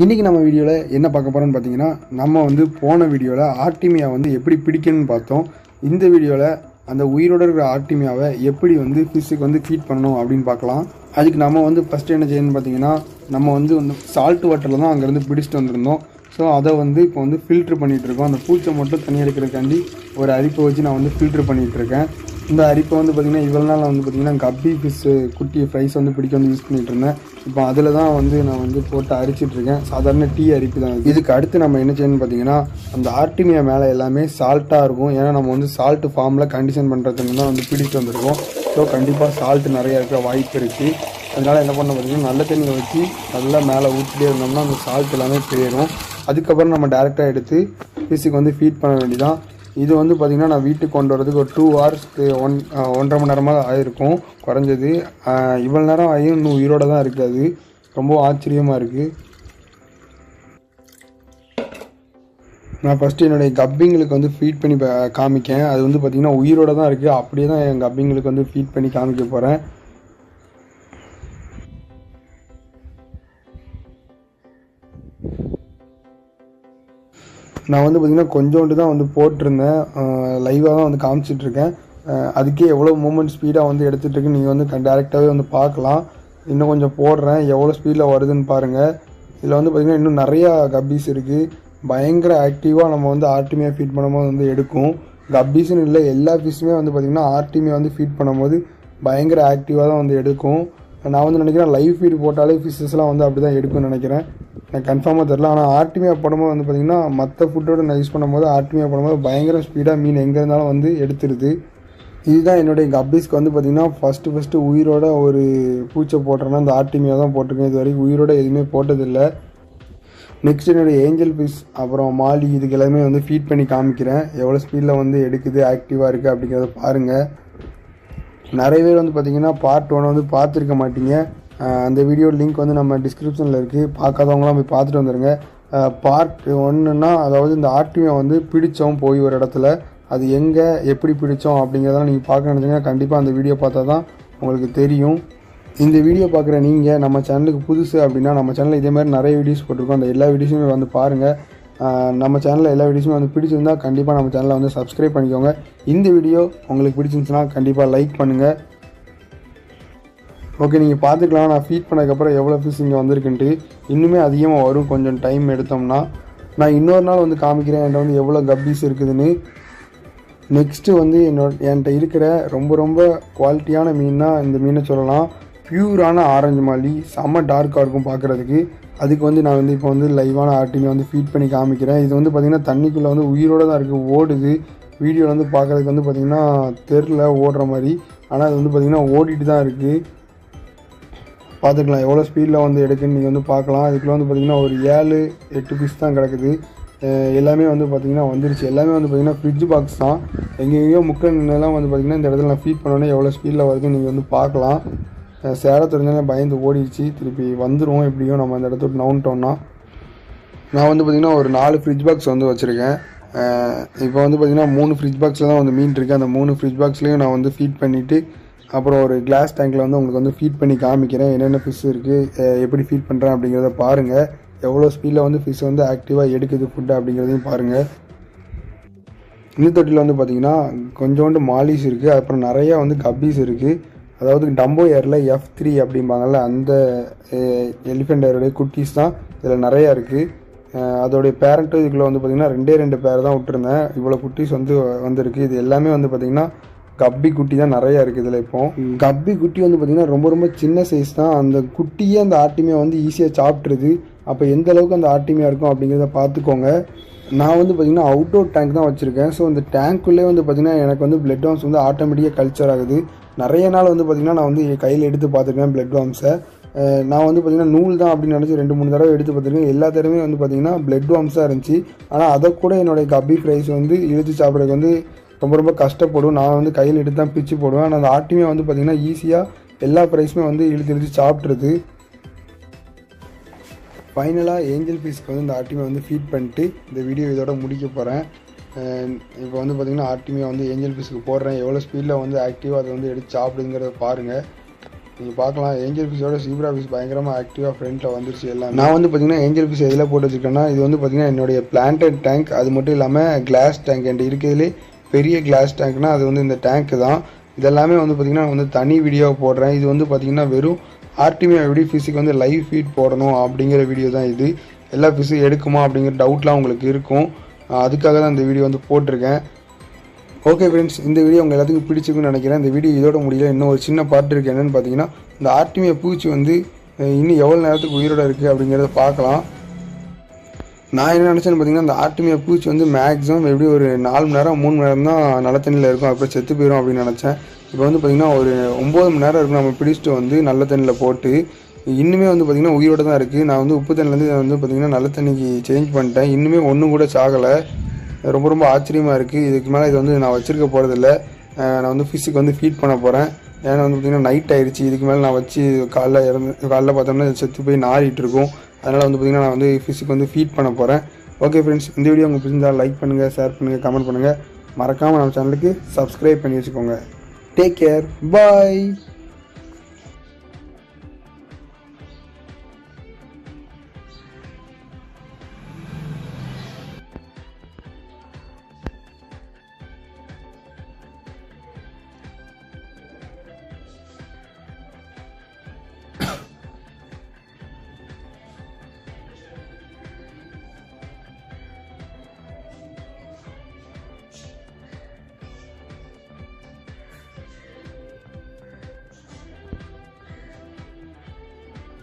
இன்றைக்கி நம்ம வீடியோவில் என்ன பார்க்க போகிறோன்னு பார்த்தீங்கன்னா, நம்ம வந்து போன வீடியோவில் ஆர்டிமியா வந்து எப்படி பிடிக்கணும்னு பார்த்தோம். இந்த வீடியோவில் அந்த உயிரோடு இருக்கிற ஆர்டிமியாவை எப்படி வந்து ஃபிஷ்ஷுக்கு வந்து ஃபீட் பண்ணணும் அப்படின்னு பார்க்கலாம். அதுக்கு நம்ம வந்து ஃபஸ்ட்டு என்ன செய்யணும்னு பார்த்தீங்கன்னா, நம்ம வந்து சால்ட் வாட்டரில் தான் அங்கேருந்து பிடிச்சிட்டு வந்திருந்தோம். ஸோ அதை வந்து இப்போ வந்து ஃபில்ட்ரு பண்ணிகிட்ருக்கோம். அந்த பூச்சை மட்டும் தனியாக எடுக்கிறதுக்காண்டி ஒரு அரிப்பை வச்சு நான் வந்து ஃபில்ட்ரு பண்ணிகிட்ருக்கேன். இந்த அரிப்பை வந்து பார்த்திங்கன்னா இவ்வளோ நாள் வந்து பார்த்திங்கன்னா கப்பி ஃபிஷ்ஷு குட்டி ஃப்ரைஸ் வந்து பிடிக்க வந்து யூஸ் பண்ணிகிட்டு இருந்தேன். இப்போ அதில் தான் வந்து நான் வந்து போட்டு அரிச்சிட்ருக்கேன். சாதாரண டீ அரிப்பு தான். இதுக்கு அடுத்து நம்ம என்ன செய்யணும்னு பார்த்தீங்கன்னா, அந்த ஆர்டிமியா மேலே எல்லாமே சால்ட்டாக இருக்கும். ஏன்னா நம்ம வந்து சால்ட்டு ஃபார்மில் கண்டிஷன் பண்ணுறதுக்கு தான் வந்து பிடிச்சிட்டு வந்திருக்கோம். ஸோ கண்டிப்பாக சால்ட்டு நிறையா இருக்க வாய்ப்பு இருக்குது. அதனால் என்ன பண்ண பார்த்தீங்கன்னா, நல்ல தண்ணியை வச்சு நல்லா மேலே ஊற்றிட்டே இருந்தோம்னா அந்த சால்ட் எல்லாமே போயிடும். அதுக்கப்புறம் நம்ம டேரெக்டாக எடுத்து ஃபிஷ்ஷுக்கு வந்து ஃபீட் பண்ண வேண்டியதான். இது வந்து பார்த்திங்கன்னா நான் வீட்டுக்கு கொண்டு வரதுக்கு ஒரு 2 ஹவர்ஸ்க்கு 1.5 மணி நேரமாக ஆகிருக்கும் குறைஞ்சது. இவ்வளோ நேரம் ஆகியும் இன்னும் உயிரோடு தான் இருக்குது. ரொம்ப ஆச்சரியமாக இருக்குது. நான் ஃபஸ்ட்டு என்னுடைய கப்பிங்களுக்கு வந்து ஃபீட் பண்ணி காமிக்கேன். அது வந்து பார்த்திங்கன்னா உயிரோடு தான் இருக்குது. அப்படியே தான் என் கப்பிங்களுக்கு வந்து ஃபீட் பண்ணி காமிக்க போகிறேன். நான் வந்து பார்த்திங்கன்னா கொஞ்சோண்டு தான் வந்து போட்டிருந்தேன். லைவாக தான் வந்து காமிச்சிட்ருக்கேன். அதுக்கே எவ்வளோ மூமெண்ட் ஸ்பீடாக வந்து எடுத்துகிட்ருக்கு நீங்கள் வந்து டேரெக்டாகவே வந்து பார்க்கலாம். இன்னும் கொஞ்சம் போடுறேன், எவ்வளோ ஸ்பீடில் வருதுன்னு பாருங்கள். இதில் வந்து பார்த்திங்கன்னா இன்னும் நிறையா கப்பீஸ் இருக்குது. பயங்கர ஆக்டிவாக நம்ம வந்து ஆர்டிமியா ஃபீட் பண்ணும்போது வந்து எடுக்கும். கப்பீஸ்ன்னு இல்லை, எல்லா ஃபிஷ்ஷுமே வந்து பார்த்திங்கன்னா ஆர்டிமியா வந்து ஃபீட் பண்ணும்போது பயங்கர ஆக்டிவாக தான் வந்து எடுக்கும். நான் வந்து நினைக்கிறேன் லைவ் ஃபீட் போட்டாலே ஃபிஷ்ஷஸ்லாம் வந்து அப்படி தான் எடுக்கும்னு நினைக்கிறேன். எனக்கு கன்ஃபார்மாக தெரில. ஆனால் ஆர்டிமியா போடும்போது வந்து பார்த்திங்கன்னா மற்ற ஃபுட்டோடு நான் யூஸ் பண்ணும்போது ஆர்டிமியா போடும்போது பயங்கர ஸ்பீடாக மீன் எங்கே இருந்தாலும் வந்து எடுத்துருது. இதுதான் என்னுடைய கப்பீஸ்க்கு வந்து பார்த்திங்கன்னா ஃபஸ்ட்டு உயிரோட ஒரு பூச்சை போட்டுறேன்னா அந்த ஆர்டிமியா தான் போட்டிருக்கேன். இது வரைக்கும் உயிரோட எதுவுமே போட்டதில்லை. நெக்ஸ்ட் என்னுடைய ஏஞ்சல் ஃபிஷ் அப்புறம் மாலி இதுக்கு எல்லாமே வந்து ஃபீட் பண்ணி காமிக்கிறேன். எவ்வளோ ஸ்பீடில் வந்து எடுக்குது, ஆக்டிவாக இருக்குது அப்படிங்கிறத பாருங்கள். நிறைய பேர் வந்து பார்த்திங்கன்னா பார்ட் 1 வந்து பார்த்துருக்க மாட்டீங்க. அந்த வீடியோ லிங்க் வந்து நம்ம டிஸ்கிரிப்ஷனில் இருக்குது. பார்க்காதவங்களாம் போய் பார்த்துட்டு வந்துடுங்க. பார்ட் 1ன்னா அதாவது இந்த ஆர்டிமியா வந்து பிடித்தோம் போய் ஒரு இடத்துல, அது எங்கே எப்படி பிடித்தோம் அப்படிங்கிறதெல்லாம் நீங்கள் பார்க்க நினச்சிங்கன்னா கண்டிப்பாக அந்த வீடியோ பார்த்தா தான் உங்களுக்கு தெரியும். இந்த வீடியோ பார்க்குற நீங்கள் நம்ம சேனலுக்கு புதுசு அப்படின்னா நம்ம சேனலில் இதே மாதிரி நிறைய வீடியோஸ் போட்டிருக்கோம். அந்த எல்லா வீடியோஸுமே வந்து பாருங்கள். நம்ம சேனலில் எல்லா வீடியோஸுமே வந்து பிடிச்சிருந்தால் கண்டிப்பாக நம்ம சேனலை வந்து சப்ஸ்கிரைப் பண்ணிக்கோங்க. இந்த வீடியோ உங்களுக்கு பிடிச்சிருந்துச்சுன்னா கண்டிப்பாக லைக் பண்ணுங்கள். ஓகே, நீங்கள் பார்த்துக்கலாம் நான் ஃபீட் பண்ணதுக்கப்புறம் எவ்வளோ ஃபிஷ் இங்கே வந்திருக்குன்ட்டு. இன்னுமே அதிகமாக வரும் கொஞ்சம் டைம் எடுத்தோம்னா. நான் இன்னொரு நாள் வந்து காமிக்கிறேன் என்கிட்ட வந்து எவ்வளோ கப்பீஸ் இருக்குதுன்னு. நெக்ஸ்ட்டு வந்து என்கிட்ட இருக்கிற ரொம்ப குவாலிட்டியான மீன்னா இந்த மீனை சொல்லலாம். பியூரான ஆரஞ்சு மாலி, செம்ம டார்க்காக இருக்கும் பார்க்குறதுக்கு. அதுக்கு வந்து நான் வந்து இப்போ வந்து லைவான ஆர்டிமியா வந்து ஃபீட் பண்ணி காமிக்கிறேன். இது வந்து பார்த்திங்கன்னா தண்ணிக்குள்ளே வந்து உயிரோடு தான் இருக்குது, ஓடுது. வீடியோவில் வந்து பார்க்குறதுக்கு வந்து பார்த்திங்கன்னா தெரில ஓடுற மாதிரி, ஆனால் அது வந்து பார்த்திங்கன்னா ஓடிட்டு தான் இருக்குது. பார்த்துக்கலாம் எவ்வளோ ஸ்பீடில் வந்து எடுக்குன்னு நீங்கள் வந்து பார்க்கலாம். இதுக்குள்ள வந்து பார்த்திங்கன்னா ஒரு 7-8 பீஸ் தான் கிடக்குது. எல்லாமே வந்து பார்த்திங்கன்னா வந்துருச்சு. எல்லாமே வந்து பார்த்திங்கன்னா ஃப்ரிட்ஜ் பாக்ஸ் தான். எங்கெங்கேயோ முக்கெல்லாம் வந்து பார்த்திங்கன்னா இந்த இடத்துல நான் ஃபீட் பண்ணோன்னே எவ்வளோ ஸ்பீடில் வருதுன்னு நீங்கள் வந்து பார்க்கலாம். சேர தெரிஞ்சாலும் பயந்து ஓடிடுச்சு. திருப்பி வந்துடும் எப்படியும் நம்ம அந்த இடத்த நவுன்ட்டோம்னா. நான் வந்து பார்த்திங்கன்னா ஒரு 4 ஃப்ரிட்ஜ் பாக்ஸ் வந்து வச்சுருக்கேன். இப்போ வந்து பார்த்திங்கன்னா 3 ஃப்ரிட்ஜ் பாக்ஸில் தான் வந்து மீன் இருக்குது. அந்த 3 ஃப்ரிட்ஜ் பாக்ஸ்லேயும் நான் வந்து ஃபீட் பண்ணிவிட்டு அப்புறம் ஒரு கிளாஸ் டேங்கில் வந்து உங்களுக்கு வந்து ஃபீட் பண்ணி காமிக்கிறேன். என்னென்ன ஃபிஷ் இருக்குது, எப்படி ஃபீட் பண்ணுறேன் அப்படிங்கிறத பாருங்கள். எவ்வளோ ஸ்பீடில் வந்து ஃபிஷ் வந்து ஆக்டிவாக எடுக்குது ஃபுட்டு அப்படிங்கிறதையும் பாருங்கள். இந்த தொட்டியில் வந்து பார்த்திங்கன்னா கொஞ்சோண்டு மாலிஸ் இருக்குது. அப்புறம் நிறையா வந்து கப்பீஸ் இருக்குது. அதாவது டம்போ ஏரில் F3 அப்படிம்பாங்கள்ல அந்த எலிஃபெண்ட் ஏருடைய குட்டீஸ் தான் இதில் நிறையா இருக்குது. அதோடைய பேரண்ட்டு இதுக்குள்ளே வந்து பார்த்திங்கன்னா 2 பேர் தான் விட்டுருந்தேன். இவ்வளோ குட்டீஸ் வந்து வந்திருக்கு. இது எல்லாமே வந்து பார்த்திங்கன்னா கப்பி குட்டி தான் நிறையா இருக்குது இதில். இப்போ கப்பி குட்டி வந்து பார்த்திங்கன்னா ரொம்ப சின்ன சைஸ் தான். அந்த குட்டியே அந்த ஆர்டிமியா வந்து ஈஸியாக சாப்பிட்ருது. அப்போ எந்த அளவுக்கு அந்த ஆர்டிமியா இருக்கும் அப்படிங்கிறத பார்த்துக்கோங்க. நான் வந்து பார்த்திங்கன்னா அவுட்டோர் டேங்க் தான் வச்சுருக்கேன். ஸோ இந்த டேங்க்குள்ளே வந்து பார்த்திங்கன்னா எனக்கு வந்து பிளட் வார்ம்ஸ் வந்து ஆட்டோமேட்டிக்காக கல்ச்சர் ஆகுது. நிறைய நாள் வந்து பார்த்திங்கன்னா நான் வந்து கையில் எடுத்து பார்த்துருக்கேன் பிளட் வார்ம்ஸை. நான் வந்து பார்த்திங்கன்னா நூல் தான் அப்படின்னு நினச்சி 2-3 தடவை எடுத்து பார்த்துருக்கேன். எல்லா தடவையுமே வந்து பார்த்திங்கன்னா பிளட் வார்ம்ஸாக இருந்துச்சு. ஆனால் அதை கூட என்னுடைய கப்பி ஃப்ரைஸ் வந்து இழுத்து சாப்பிட்றதுக்கு வந்து ரொம்ப கஷ்டப்படும். நான் வந்து கையில் எடுத்து தான் பிச்சு போடுவேன். ஆனால் அந்த ஆர்டிமியா வந்து பார்த்திங்கன்னா ஈஸியாக எல்லா ப்ரைஸுமே வந்து இழுத்து சாப்பிட்ருது. ஃபைனலாக ஏஞ்சல் ஃபிஷ்க்கு வந்து இந்த ஆர்டிமியா வந்து ஃபீட் பண்ணிட்டு இந்த வீடியோ இதோட முடிக்க போகிறேன். இப்போ வந்து பார்த்திங்கன்னா ஆர்டிமியா வந்து ஏஞ்சல் ஃபிஷ்க்கு போடுறேன். எவ்வளோ ஸ்பீடில் வந்து ஆக்டிவாக அதை வந்து எடுத்து சாப்பிடுங்கிறத பாருங்கள். நீங்கள் பார்க்கலாம் ஏஞ்சல் ஃபிஷோட ஜீப்ரா ஃபிஷ் பயங்கரமாக ஆக்டிவாக ஃப்ரண்ட்டில் வந்துருச்சு எல்லாம். நான் வந்து பார்த்தீங்கன்னா ஏஞ்சல் ஃபிஷ் எதில் போட்டு வச்சுருக்கேன்னா, இது வந்து பார்த்தீங்கன்னா என்னுடைய பிளான்டட் டேங்க். அது மட்டும் இல்லாமல் கிளாஸ் டேங்க் என்கிட்ட இருக்கிறதுலே பெரிய கிளாஸ் டேங்க்னால் அது வந்து இந்த டேங்க்கு தான். இதெல்லாமே வந்து பார்த்திங்கன்னா நான் வந்து தனி வீடியோவை போடுறேன். இது வந்து பார்த்திங்கன்னா வெறும் ஆர்டிமியா எப்படி ஃபிஷ்ஷுக்கு வந்து லைவ் ஃபீட் போடணும் அப்படிங்கிற வீடியோ தான் இது. எல்லா ஃபிஷ்ஷும் எடுக்குமா அப்படிங்கிற டவுட்லாம் உங்களுக்கு இருக்கும். அதுக்காக தான் இந்த வீடியோ வந்து போட்டிருக்கேன். ஓகே ஃப்ரெண்ட்ஸ், இந்த வீடியோ உங்கள் எல்லாத்துக்கும் பிடிச்சிருக்குன்னு நினைக்கிறேன். இந்த வீடியோ இதோட முடியல, இன்னும் ஒரு சின்ன பார்ட் இருக்குது. என்னென்னு பார்த்தீங்கன்னா, இந்த ஆர்டிமியா பூச்சி வந்து இன்னும் எவ்வளோ நேரத்துக்கு உயிரோடு இருக்குது அப்படிங்கிறத பார்க்கலாம். நான் என்ன நினச்சேன்னு பார்த்தீங்கன்னா, இந்த ஆர்டிமியா பூச்சி வந்து மேக்ஸிமம் எப்படி ஒரு 4 மணி நேரம் 3 மணி நேரம் தான் நல்ல தண்ணியில் இருக்கும், அப்புறம் செத்து போயிடும் அப்படின்னு நினச்சேன். இப்போ வந்து பார்த்திங்கன்னா ஒரு 9 மணி நேரம் இருக்கும் நம்ம பிடிச்சிட்டு வந்து நல்ல தண்ணியில் போட்டு. இன்னுமே வந்து பார்த்திங்கன்னா உயிரோடு தான் இருக்குது. நான் வந்து உப்பு தண்ணிலேருந்து வந்து பார்த்திங்கன்னா நல்ல தண்ணிக்கு சேஞ்ச் பண்ணிட்டேன். இன்னுமே ஒன்றும் கூட சாகலை. ரொம்ப ரொம்ப ஆச்சரியமாக இருக்குது. இதுக்கு மேலே இது வந்து நான் வச்சுருக்க போகிறதில்ல. நான் வந்து ஃபிஷ்ஷுக்கு வந்து ஃபீட் பண்ண போகிறேன். ஏன்னா வந்து பார்த்திங்கன்னா நைட் ஆகிடுச்சு. இதுக்கு மேலே நான் வச்சு காலைல பார்த்தோம்னா செத்து போய் நாறிட்டு இருக்கும். அதனால் வந்து பார்த்திங்கன்னா நான் வந்து ஃபிஷ்ஷுக்கு வந்து ஃபீட் பண்ண போகிறேன். ஓகே ஃப்ரெண்ட்ஸ், இந்த வீடியோ உங்களுக்கு பிடிச்சிருந்தால் லைக் பண்ணுங்கள், ஷேர் பண்ணுங்கள், கமெண்ட் பண்ணுங்கள். மறக்காமல் நம்ம சேனலுக்கு சப்ஸ்கிரைப் பண்ணி வச்சுக்கோங்க. டேக் கேர், பாய்.